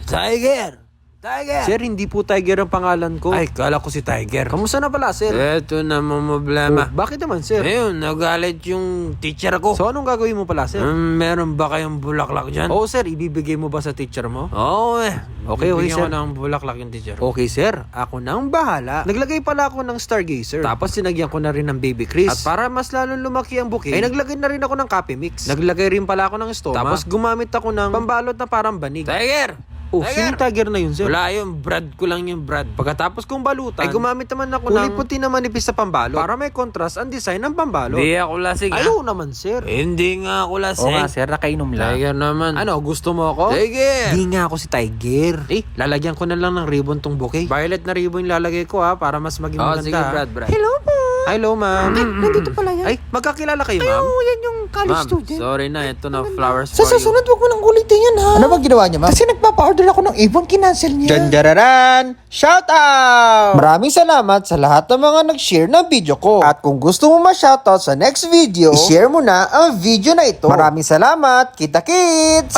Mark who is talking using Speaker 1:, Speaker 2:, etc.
Speaker 1: Tiger! Tiger!
Speaker 2: Sir, hindi po Tiger ang pangalan ko.
Speaker 1: Ay, kala ko si Tiger.
Speaker 2: Kamusta na pala, sir?
Speaker 1: Eto na problema.
Speaker 2: Bakit naman, sir?
Speaker 1: Ngayon, nagalit yung teacher ko.
Speaker 2: So, anong gagawin mo pala, sir?
Speaker 1: Meron ba kayong bulaklak dyan?
Speaker 2: Oo, sir. Ibibigay mo ba sa teacher mo?
Speaker 1: Oo
Speaker 2: Okay,
Speaker 1: Bibigyan
Speaker 2: sir.
Speaker 1: ko ng bulaklak yung teacher.
Speaker 2: Okay, sir. Ako nang bahala. Naglagay pala ako ng Stargazer. Tapos sinagyan ko na rin ng Baby Chris. At para mas lalong lumaki ang bouquet, ay naglagay na rin ako ng Coffee Mix. Naglagay rin pala ako ng Stoma. Tapos gumamit ako ng pambalot na parang banig.
Speaker 1: Tiger!
Speaker 2: Oh, sino Tiger na yun, sir?
Speaker 1: Wala yung Brad ko lang yung Brad.
Speaker 2: Pagkatapos kong balutan, ay gumamit naman ako
Speaker 1: kulay
Speaker 2: ng puti na manipis sa pambalot para may contrast ang design ng pambalot.
Speaker 1: Hindi ako lasing.
Speaker 2: Ayaw naman, sir.
Speaker 1: Hindi nga ako lasing.
Speaker 2: sir. Nakainom
Speaker 1: Tiger naman.
Speaker 2: Ano, gusto mo ako?
Speaker 1: Tiger!
Speaker 2: Hindi nga ako si Tiger. Lalagyan ko na lang ng ribbon tong bouquet. Violet na ribbon lalagay ko para mas maging maganda.
Speaker 1: Sige, Brad.
Speaker 2: Hello po. Hello, ma'am.
Speaker 3: Ay, nandito pala yan.
Speaker 2: Ay, magkakilala kayo, ma'am?
Speaker 3: Oo, yan yung college
Speaker 1: Ma'am,
Speaker 3: student.
Speaker 1: sorry na. Ito na flowers
Speaker 3: Sa
Speaker 1: for you.
Speaker 3: susunod, huwag mo nang ulitin yan, ha? Ano ba ginawa niya, ma'am? Kasi nagpapa-order ako ng Avon, kinancel niya.
Speaker 4: Janjararan! Shout out! Maraming salamat sa lahat ng mga nag-share ng video ko. At kung gusto mo ma-shoutout sa next video, i-share mo na ang video na ito. Maraming salamat! Kita-kits!